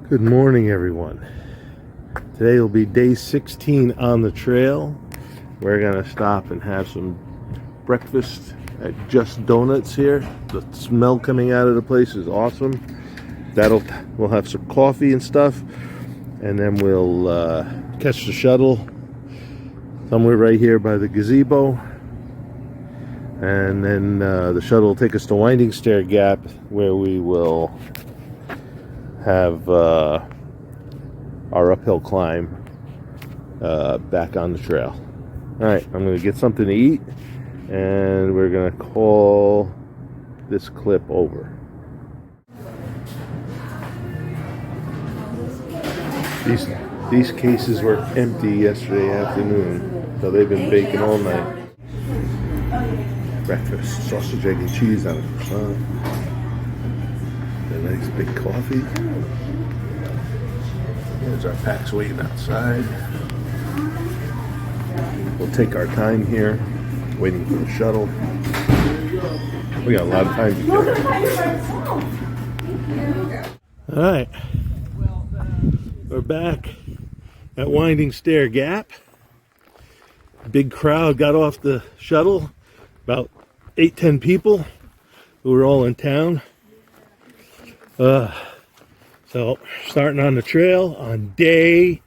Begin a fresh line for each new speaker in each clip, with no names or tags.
Good morning, everyone. Today will be day 16 on the trail. We're gonna stop and have some breakfast at Just Donuts here. The smell coming out of the place is awesome. We'll have some coffee and stuff, and then we'll catch the shuttle somewhere right here by the gazebo, and then the shuttle will take us to Winding Stair Gap, where we will have our uphill climb back on the trail. Alright, I'm going to get something to eat, and we're going to call this clip over. These cases were empty yesterday afternoon, so they've been baking all night. Breakfast, sausage, egg, and cheese on a croissant. A nice big coffee. There's our packs waiting outside. We'll take our time here, waiting for the shuttle. We got a lot of time to kill. Alright. We're back at Winding Stair Gap. Big crowd got off the shuttle. About 8-10 people who were all in town. So starting on the trail on day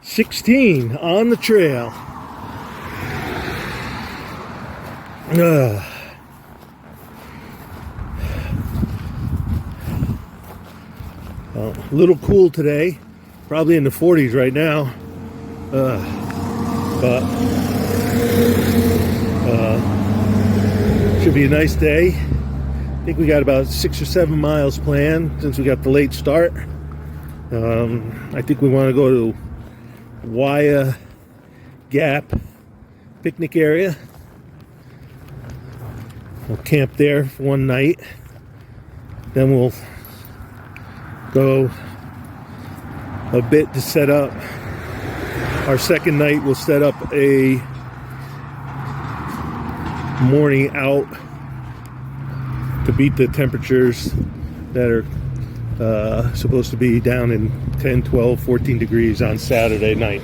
16 on the trail. A little cool today, probably in the 40s right now, but should be a nice day. I think we got about 6 or 7 miles planned since we got the late start. I think we want to go to Waya Gap picnic area. We'll camp there for one night. Then we'll go a bit to set up. Our second night we'll set up a morning out to beat the temperatures that are supposed to be down in 10, 12, 14 degrees on Saturday night.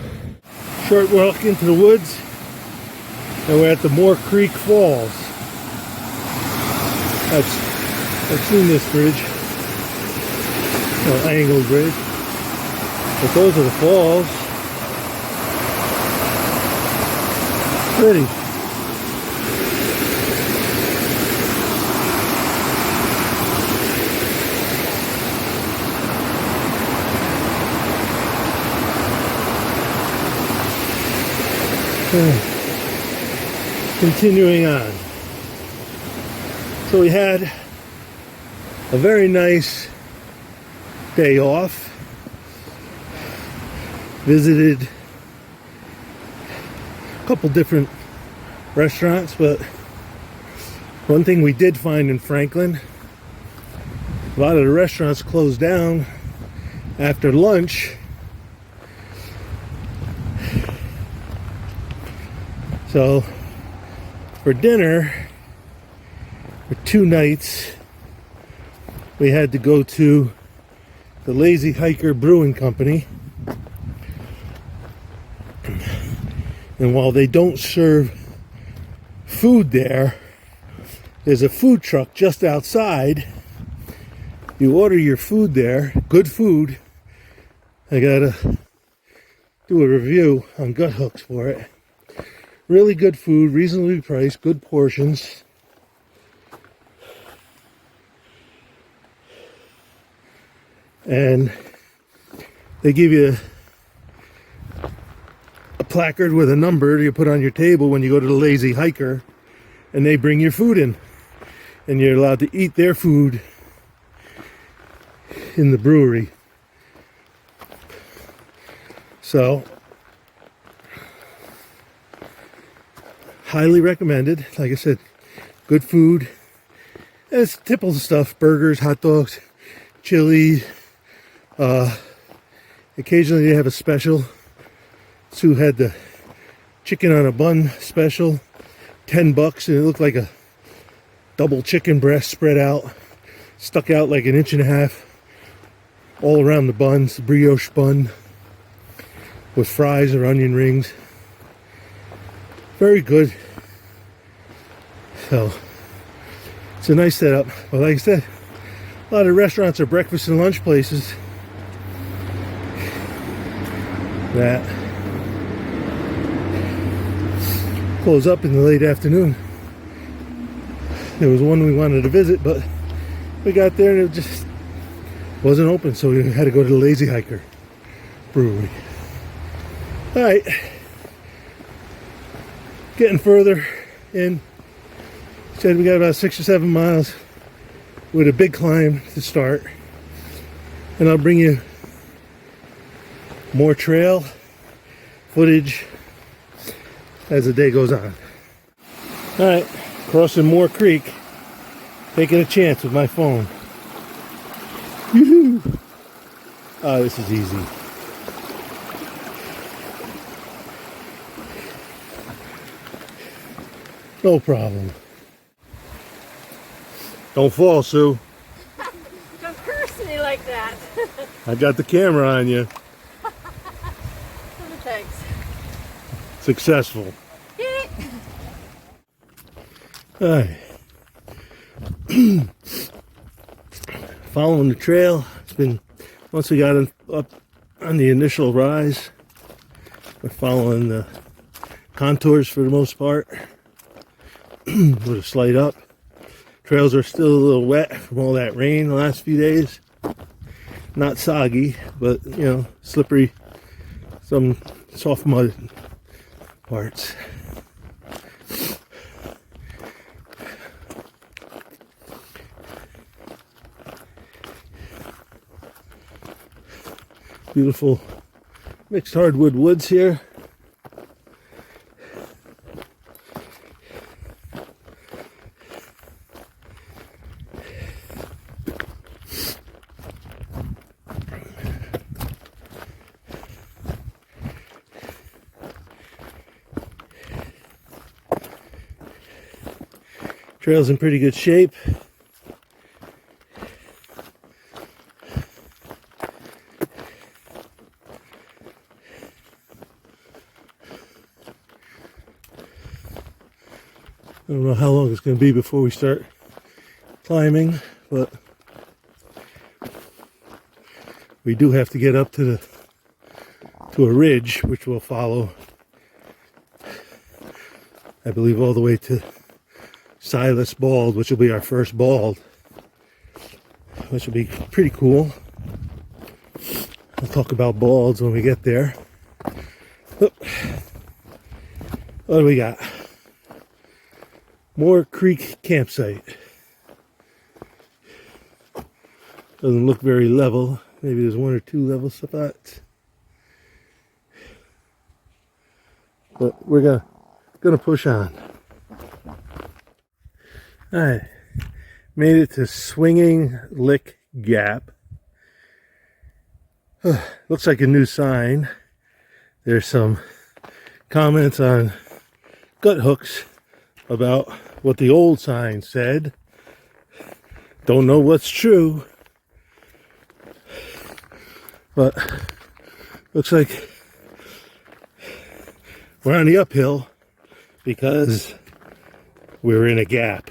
Short walk into the woods, and we're at the Moore Creek Falls. I've seen this bridge, angled bridge, but those are the falls. Pretty. Continuing on. So we had a very nice day off. Visited a couple different restaurants, but one thing we did find in Franklin, a lot of the restaurants closed down after lunch. So for dinner, for 2 nights, we had to go to the Lazy Hiker Brewing Company. And while they don't serve food there, there's a food truck just outside. You order your food there, good food. I gotta do a review on Gut Hooks for it. Really good food, reasonably priced, good portions. And they give you a placard with a number you put on your table when you go to the Lazy Hiker, and they bring your food in. And you're allowed to eat their food in the brewery. So highly recommended. Like I said, good food. And it's typical stuff: burgers, hot dogs, chili. Occasionally they have a special. Sue had the chicken on a bun special, $10, and it looked like a double chicken breast spread out, stuck out like 1.5 inches. all around the buns, the brioche bun with fries or onion rings. Very good. So it's a nice setup. But like I said, a lot of restaurants are breakfast and lunch places that close up in the late afternoon. There was one we wanted to visit, but we got there and it just wasn't open, so we had to go to the Lazy Hiker brewery. All right, getting further in. Said we got about 6 or 7 miles with a big climb to start, and I'll bring you more trail footage as the day goes on. All right, crossing Moore Creek, taking a chance with my phone. Yoo-hoo! Oh, this is easy. No problem. Don't fall, Sue.
Don't curse me like that.
I got the camera on you.
Thanks.
Successful. All right. Following the trail. It's been, once we got up on the initial rise, we're following the contours for the most part with a slight up. Trails are still a little wet from all that rain the last few days. Not soggy, but you know, slippery, some soft mud parts. Beautiful mixed hardwood woods here. Trail's in pretty good shape. I don't know how long it's going to be before we start climbing, but we do have to get up to a ridge, which we'll follow, I believe, all the way to Silas Bald, which will be our first bald, which will be pretty cool. I'll talk about balds when we get there. Oh. What do we got? Moore Creek campsite. Doesn't look very level. Maybe there's 1 or 2 level spots. But we're gonna push on. Alright. Made it to Swinging Lick Gap. Looks like a new sign. There's some comments on gut hooks about what the old sign said. Don't know what's true, but looks like we're on the uphill because we're in a gap.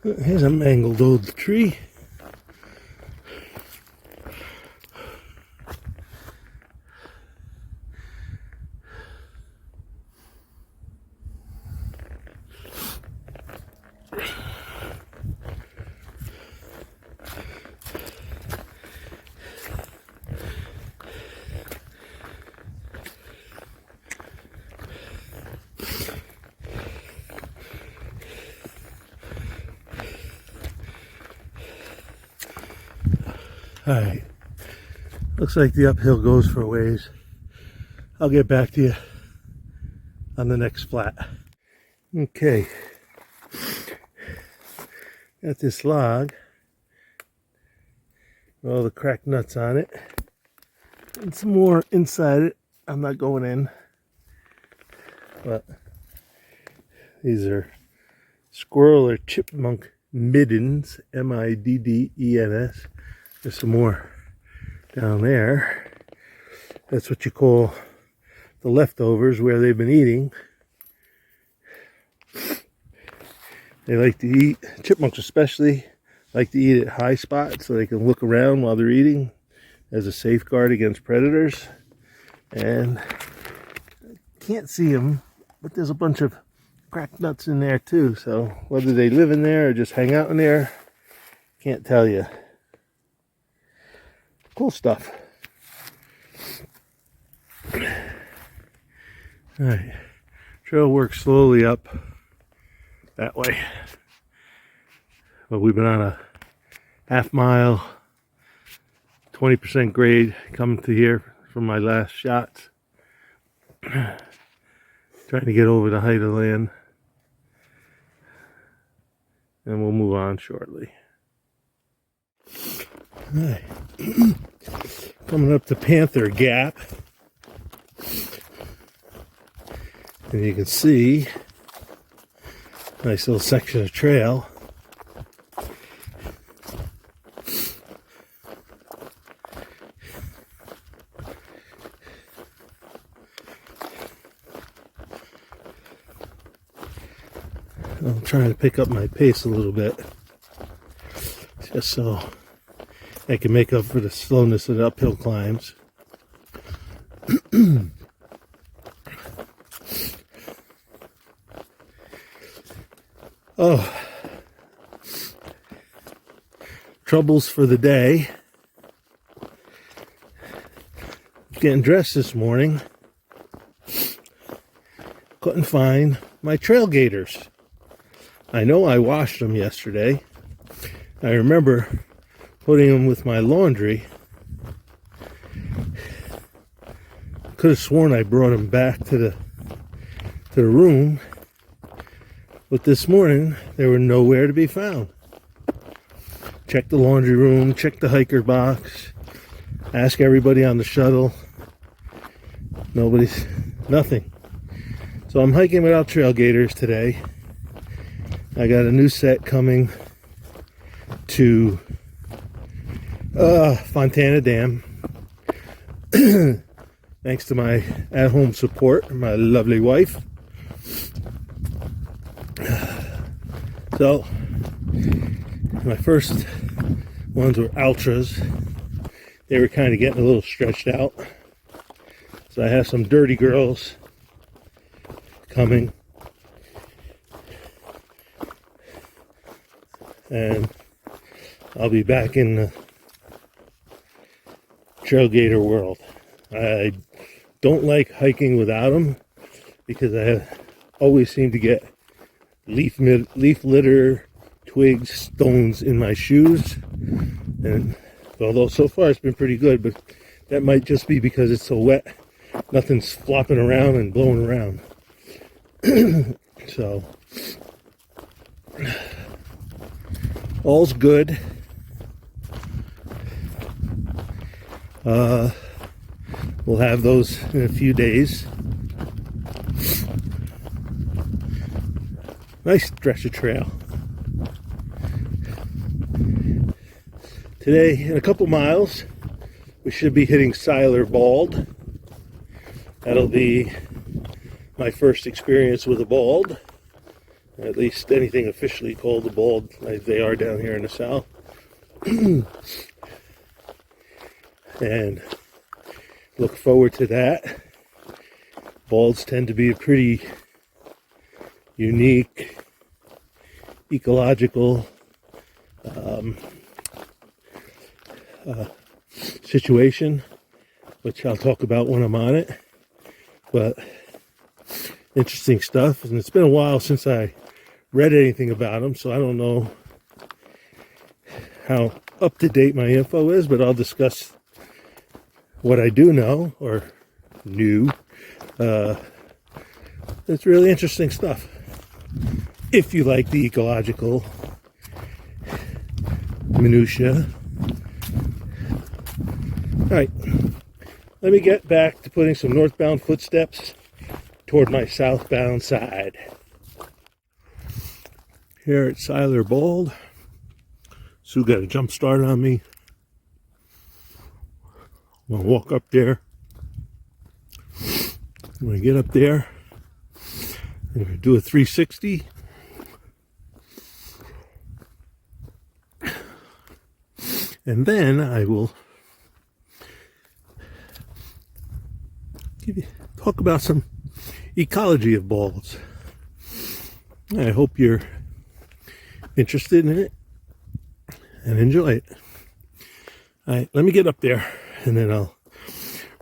Here's a mangled old tree. Alright, looks like the uphill goes for a ways. I'll get back to you on the next flat. Okay, got this log all the cracked nuts on it. And some more inside it. I'm not going in. But these are squirrel or chipmunk middens, M-I-D-D-E-N-S. There's some more down there. That's what you call the leftovers where they've been eating. They like to eat, chipmunks especially, like to eat at high spots so they can look around while they're eating as a safeguard against predators. And I can't see them, but there's a bunch of cracked nuts in there too. So whether they live in there or just hang out in there, can't tell you. Cool stuff. Alright, trail works slowly up that way. But we've been on a half-mile, 20% grade coming to here from my last shots. Trying to get over the height of land. And we'll move on shortly. Alright. Coming up to Panther Gap. And you can see nice little section of trail. I'm trying to pick up my pace a little bit just so I can make up for the slowness of the uphill climbs. Oh, troubles for the day. Getting dressed this morning. Couldn't find my trail gaiters. I know I washed them yesterday. I remember putting them with my laundry. Could have sworn I brought them back to the room. But this morning, they were nowhere to be found. Check the laundry room, check the hiker box, ask everybody on the shuttle. Nothing. So I'm hiking without trail gaiters today. I got a new set coming to Fontana Dam. Thanks to my at-home support, my lovely wife. So, my first ones were ultras. They were kind of getting a little stretched out. So I have some dirty girls coming. And I'll be back in the trail gaiter world. I don't like hiking without them because I always seem to get leaf litter, twigs, stones in my shoes. And although so far it's been pretty good, but that might just be because it's so wet. Nothing's flopping around and blowing around. So all's good. We'll have those in a few days. Nice stretch of trail. Today, in a couple miles, we should be hitting Seiler Bald. That'll be my first experience with a bald. At least anything officially called a bald, like they are down here in the south. And look forward to that. Balds tend to be a pretty unique, ecological situation, which I'll talk about when I'm on it. But interesting stuff, and it's been a while since I read anything about them, so I don't know how up to date my info is, but I'll discuss what I do know or knew. It's really interesting stuff if you like the ecological minutia. Alright, let me get back to putting some northbound footsteps toward my southbound side. Here at Siler Bald. Sue got a jump start on me. I'm going to walk up there. I'm going to get up there. I'm going to do a 360. And then I will talk about some ecology of balds. I hope you're interested in it and enjoy it. All right, let me get up there and then I'll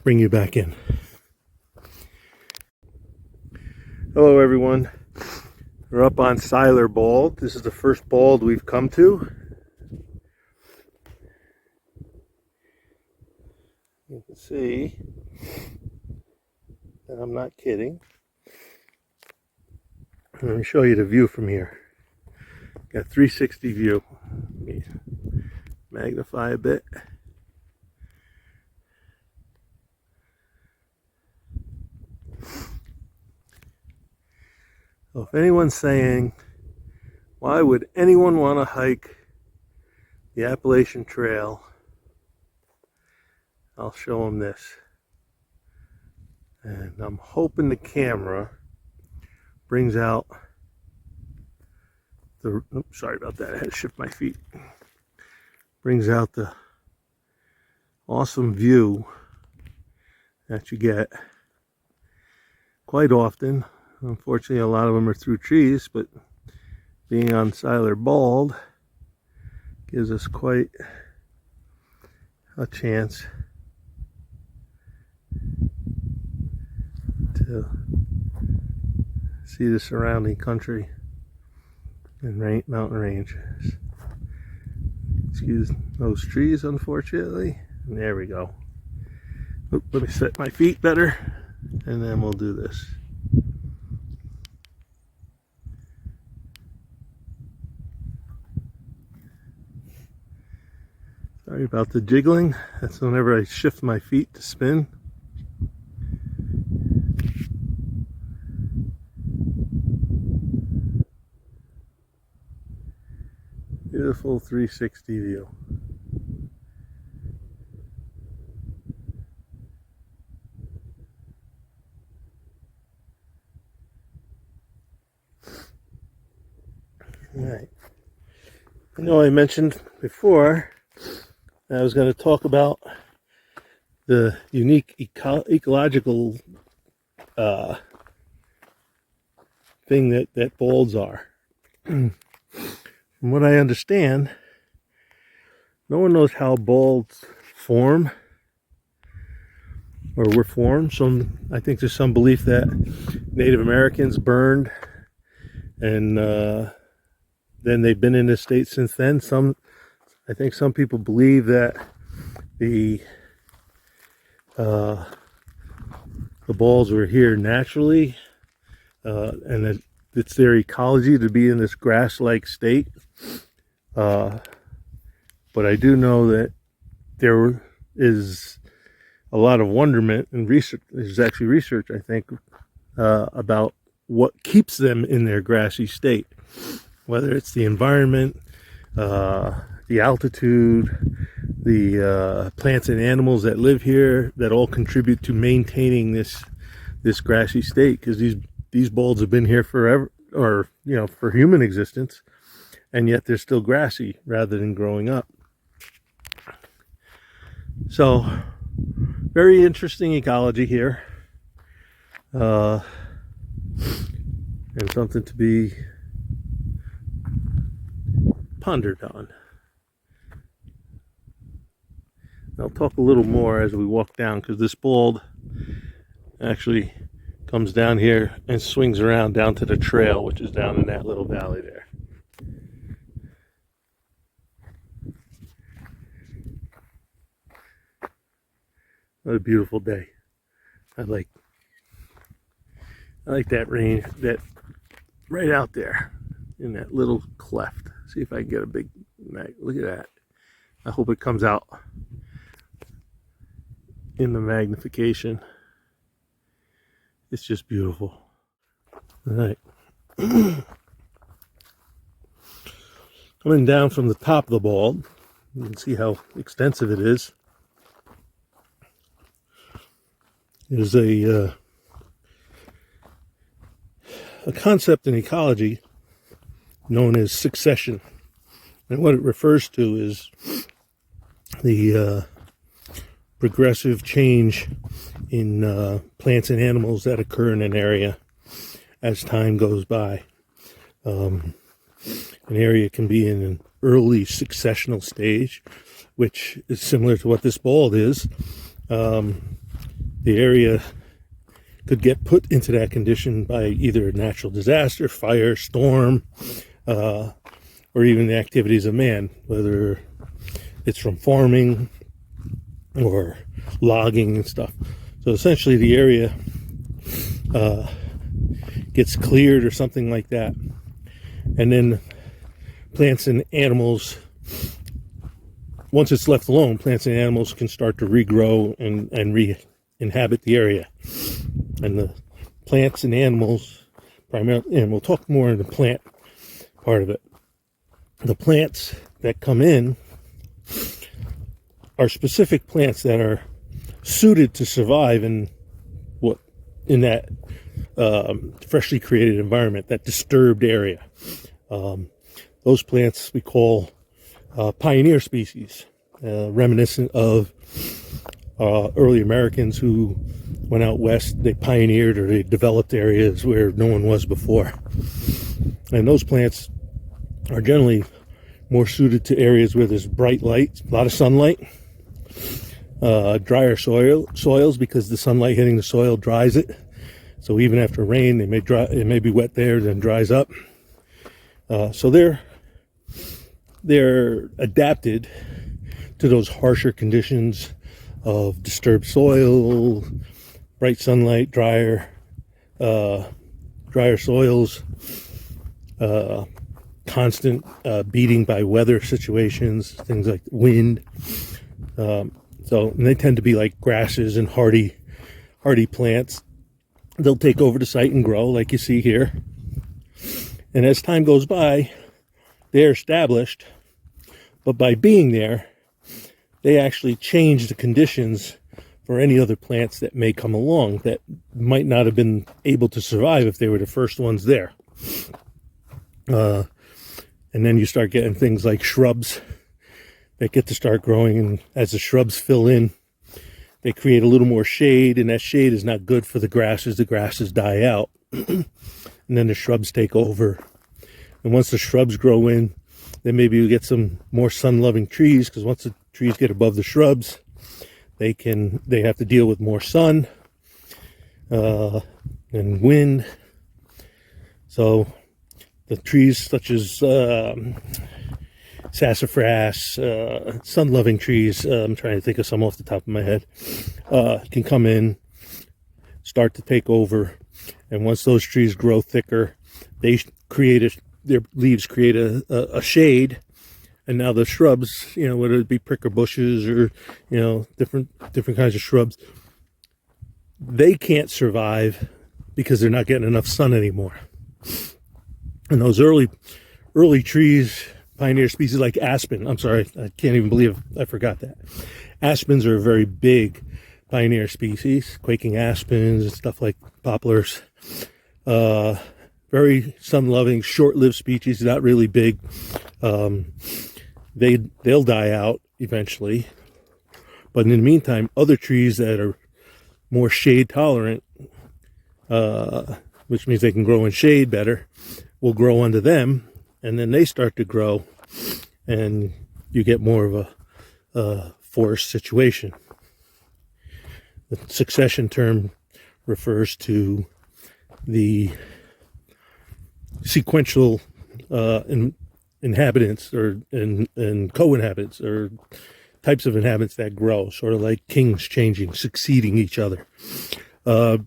bring you back in. Hello everyone. We're up on Siler Bald. This is the first bald we've come to. You can see that I'm not kidding. Let me show you the view from here. Got 360 view. Let me magnify a bit. So if anyone's saying, why would anyone want to hike the Appalachian Trail, I'll show them this. And I'm hoping the camera brings out the, oops, sorry about that, I had to shift my feet. Brings out the awesome view that you get quite often. Unfortunately, a lot of them are through trees, but being on Siler Bald gives us quite a chance to see the surrounding country and mountain ranges. Excuse those trees, unfortunately. And there we go. Oop, let me set my feet better, and then we'll do this. Sorry about the jiggling. That's whenever I shift my feet to spin. Beautiful 360 view. All right. I know I mentioned before I was going to talk about the unique ecological thing that balds are. From what I understand, no one knows how balds form or were formed. I think there's some belief that Native Americans burned and then they've been in this state since then. I think some people believe that the balds were here naturally, and that it's their ecology to be in this grass-like state. But I do know that there is a lot of wonderment and research. There's actually research, I think, about what keeps them in their grassy state, whether it's the environment, the altitude, the plants and animals that live here, that all contribute to maintaining this grassy state. Because these balds have been here forever, or for human existence, and yet they're still grassy rather than growing up. So, very interesting ecology here, and something to be pondered on. I'll talk a little more as we walk down, because this bald actually comes down here and swings around down to the trail, which is down in that little valley there. What a beautiful day. I like that range, that right out there in that little cleft. See if I can get a big, look at that. I hope it comes out in the magnification. It's just beautiful. All right. Coming down from the top of the bald, you can see how extensive it is. There's a concept in ecology known as succession. And what it refers to is the progressive change in plants and animals that occur in an area as time goes by. An area can be in an early successional stage, which is similar to what this bald is. The area could get put into that condition by either a natural disaster, fire, storm, or even the activities of man, whether it's from farming or logging and stuff. So essentially the area gets cleared or something like that. And then plants and animals, once it's left alone, plants and animals can start to regrow and re-inhabit the area. And the plants and animals, primarily, and we'll talk more in the plant part of it. The plants that come in are specific plants that are suited to survive in that freshly created environment, that disturbed area. Those plants we call pioneer species, reminiscent of early Americans who went out west. They pioneered or they developed areas where no one was before. And those plants are generally more suited to areas where there's bright light, a lot of sunlight, drier soils, because the sunlight hitting the soil dries it. So even after rain, it may be wet there, then dries up. So they're adapted to those harsher conditions of disturbed soil, bright sunlight, drier soils, constant beating by weather situations, things like wind. And they tend to be like grasses and hardy plants. They'll take over the site and grow, like you see here. And as time goes by, they're established, but by being there, they actually change the conditions for any other plants that may come along that might not have been able to survive if they were the first ones there. And then you start getting things like shrubs that get to start growing, and as the shrubs fill in, they create a little more shade, and that shade is not good for the grasses. The grasses die out, and then the shrubs take over. And once the shrubs grow in, then maybe you get some more sun-loving trees, because once the trees get above the shrubs, they have to deal with more sun and wind. So the trees such as sassafras, sun-loving trees, I'm trying to think of some off the top of my head, can come in, start to take over, and once those trees grow thicker, they their leaves create a shade, and now the shrubs, whether it be pricker bushes or different kinds of shrubs, they can't survive because they're not getting enough sun anymore. And those early trees, pioneer species like aspen, I'm sorry, I can't even believe I forgot that. Aspens are a very big pioneer species, quaking aspens and stuff like poplars. Very sun-loving, short-lived species, not really big. They'll die out eventually. But in the meantime, other trees that are more shade-tolerant, which means they can grow in shade better, will grow under them, and then they start to grow, and you get more of a forest situation. The succession term refers to the sequential inhabitants and co-inhabitants, or types of inhabitants that grow, sort of like kings changing, succeeding each other. The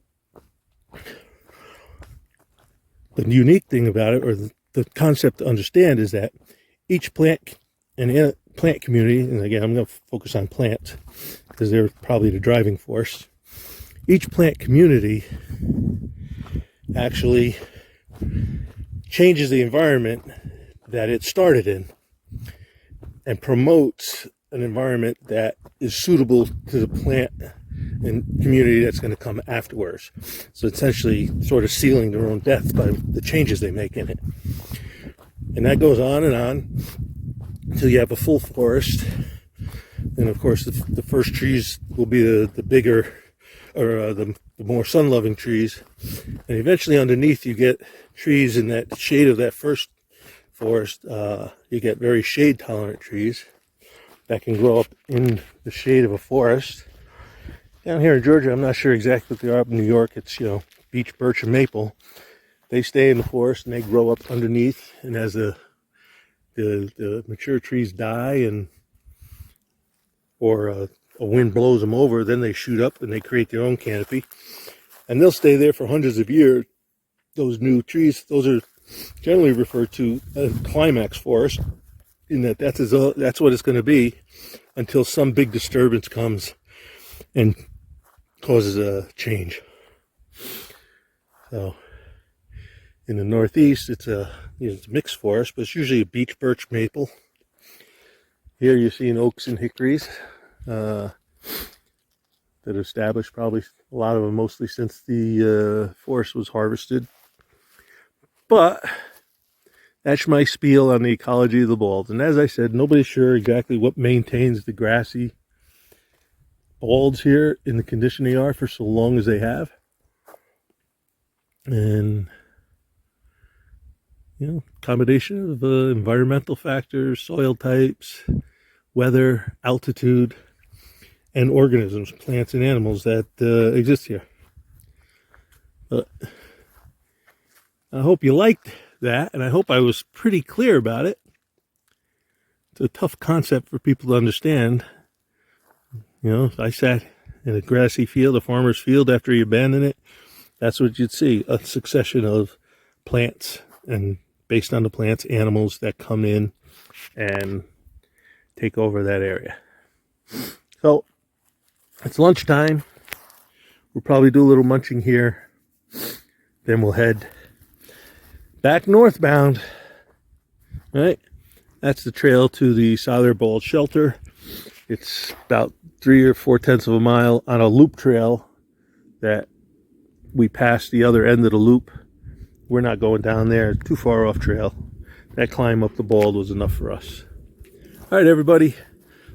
unique thing about it, or the concept to understand, is that each plant and plant community, and again, I'm going to focus on plants because they're probably the driving force. Each plant community actually changes the environment that it started in and promotes an environment that is suitable to the plant and community that's going to come afterwards. So essentially sort of sealing their own death by the changes they make in it. And that goes on and on until you have a full forest. And of course the first trees will be the bigger, or the more sun-loving trees. And eventually underneath you get trees in that shade of that first forest. You get very shade-tolerant trees that can grow up in the shade of a forest. Down here in Georgia, I'm not sure exactly what they are. Up in New York, it's, beech, birch, and maple. They stay in the forest and they grow up underneath. And as the mature trees die or a wind blows them over, then they shoot up and they create their own canopy. And they'll stay there for hundreds of years. Those new trees, those are generally referred to as climax forest, in that's what it's going to be until some big disturbance comes and causes a change. So in the Northeast, it's it's a mixed forest, but it's usually a beech, birch, maple. Here you're seeing oaks and hickories that are established, probably a lot of them mostly since the forest was harvested. But that's my spiel on the ecology of the balds. And as I said, nobody's sure exactly what maintains the grassy balds here in the condition they are for so long as they have. And, combination of environmental factors, soil types, weather, altitude, and organisms, plants and animals that exist here. But I hope you liked that, and I hope I was pretty clear about it. It's a tough concept for people to understand. If I sat in a grassy field, a farmer's field, after you abandon it, that's what you'd see, a succession of plants, and based on the plants, animals that come in and take over that area. So it's lunchtime. We'll probably do a little munching here. Then we'll head back northbound. Right? That's the trail to the Solder Bald Shelter. It's about 3 or 4/10 of a mile on a loop trail that we passed the other end of the loop. We're not going down there, too far off trail. That climb up the bald was enough for us. All right, everybody.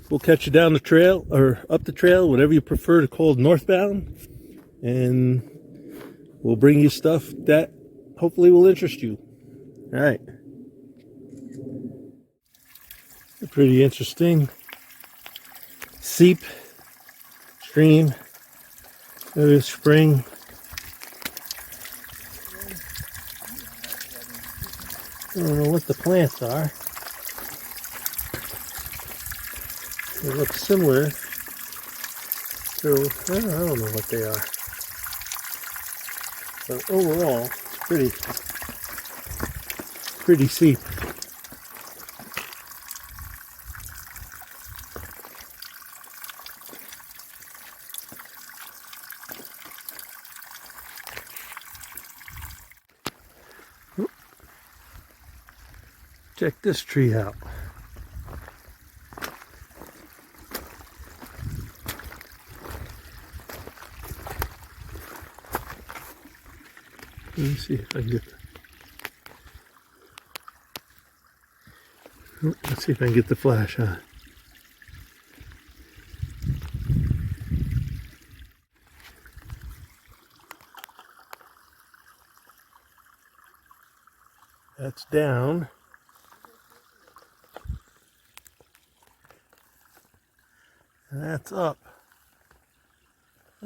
We'll catch you down the trail or up the trail, whatever you prefer to call it, northbound. And we'll bring you stuff that hopefully will interest you. All right. A pretty interesting seep stream. There's spring. I don't know what the plants are. They look similar to, I don't know what they are. But overall, it's pretty steep. Check this tree out. Let me see if I can get let's see if I can get the flash on. That's down. And that's up.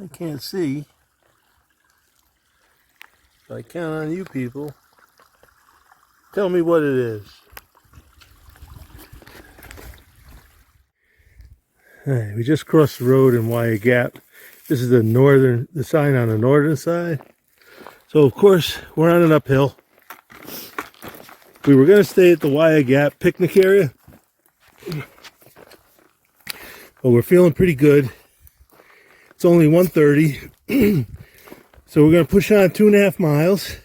I can't see. So I count on you people. Tell me what it is. Alright, we just crossed the road in Wye Gap. This is the sign on the northern side. So of course, we're on an uphill. We were going to stay at the Wye Gap picnic area, but we're feeling pretty good. It's only 1:30, so we're going to push on 2.5 miles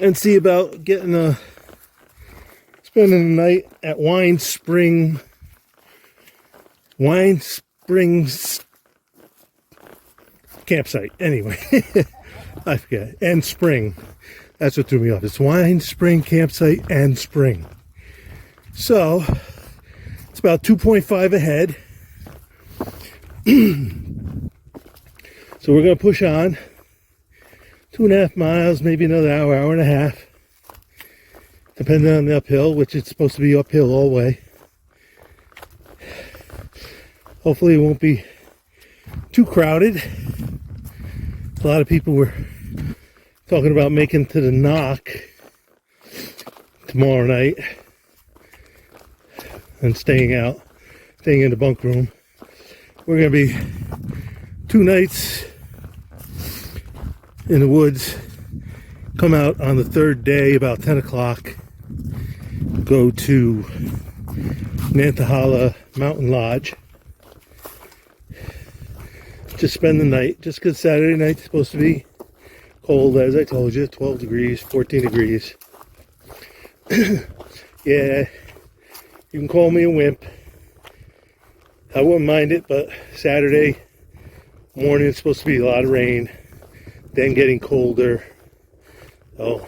and see about spending the night at Wine Springs campsite. Anyway, I forget. And Spring. That's what threw me off. It's Wine Spring Campsite and Spring. So it's about 2.5 ahead. So we're going to push on 2.5 miles, maybe another hour, hour and a half, depending on the uphill, which it's supposed to be uphill all the way. Hopefully it won't be too crowded. A lot of people were talking about making to the knock tomorrow night and staying in the bunk room. We're going to be 2 nights in the woods. Come out on the 3rd day about 10 o'clock. Go to Nantahala Mountain Lodge. Just spend the night, just because Saturday night's supposed to be cold, as I told you, 12 degrees, 14 degrees. Yeah, you can call me a wimp. I wouldn't mind it, but Saturday morning it's supposed to be a lot of rain, then getting colder. So,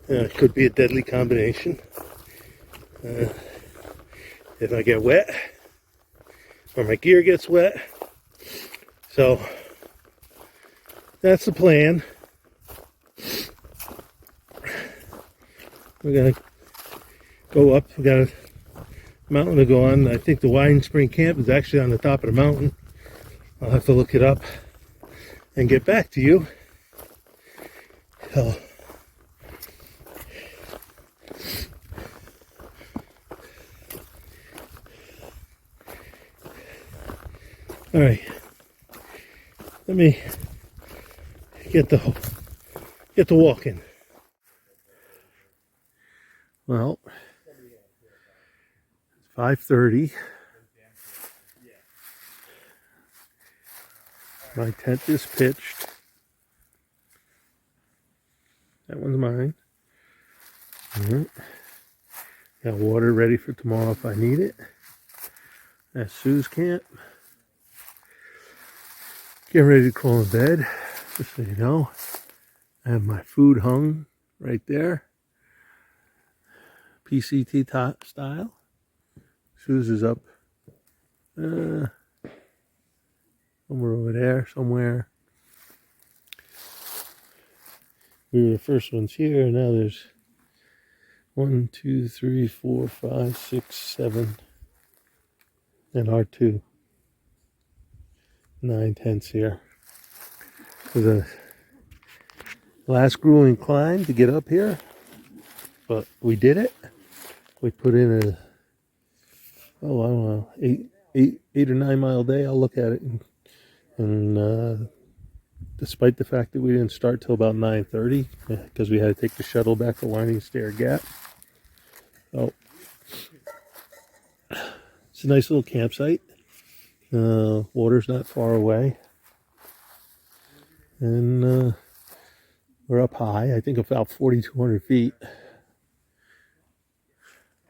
it could be a deadly combination. If I get wet, or my gear gets wet. So, that's the plan. We're going to go up. We got a mountain to go on. I think the Wine Spring Camp is actually on the top of the mountain. I'll have to look it up and get back to you. So, all right. Let me get the walking. Well, it's 5:30. My tent is pitched. That one's mine. Got water ready for tomorrow if I need it. That's Sue's camp. Getting ready to crawl in bed, just so you know. I have my food hung right there. PCT top style. Sue's is up somewhere over there, somewhere. We were the first ones here, now there's 1, 2, 3, 4, 5, 6, 7, and R2. 9 tents here. It was a last grueling climb to get up here, but we did it. We put in a, I don't know, 8 or 9 mile day. I'll look at it, and despite the fact that we didn't start till about 9:30 because we had to take the shuttle back to Winding Stair Gap. So it's a nice little campsite. Water's not far away, and we're up high. I think about 4,200 feet.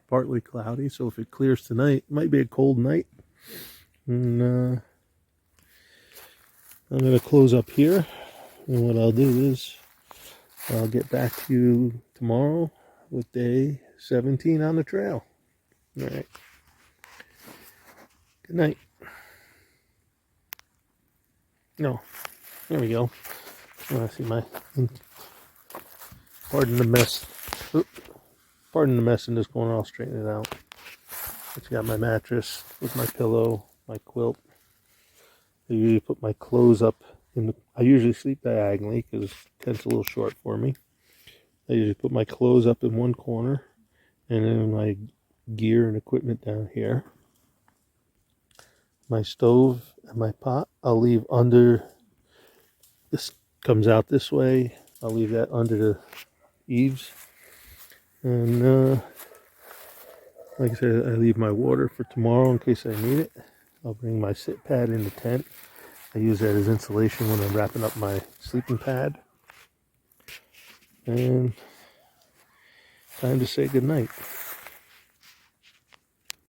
Partly cloudy, so if it clears tonight, it might be a cold night. And I'm going to close up here, and what I'll do is I'll get back to you tomorrow with day 17 on the trail. All right. Good night. No, there we go. I see my, pardon the mess. Oop. Pardon the mess in this corner, I'll straighten it out. It's got my mattress with my pillow, my quilt. I usually put my clothes up I usually sleep diagonally because the tent's a little short for me. I usually put my clothes up in one corner and then my gear and equipment down here. My stove and my pot I'll leave under. This comes out this way. I'll leave that under the eaves. And Like I said, I leave my water for tomorrow in case I need it. I'll bring my sit pad in the tent. I use that as insulation when I'm wrapping up my sleeping pad. And time to say goodnight.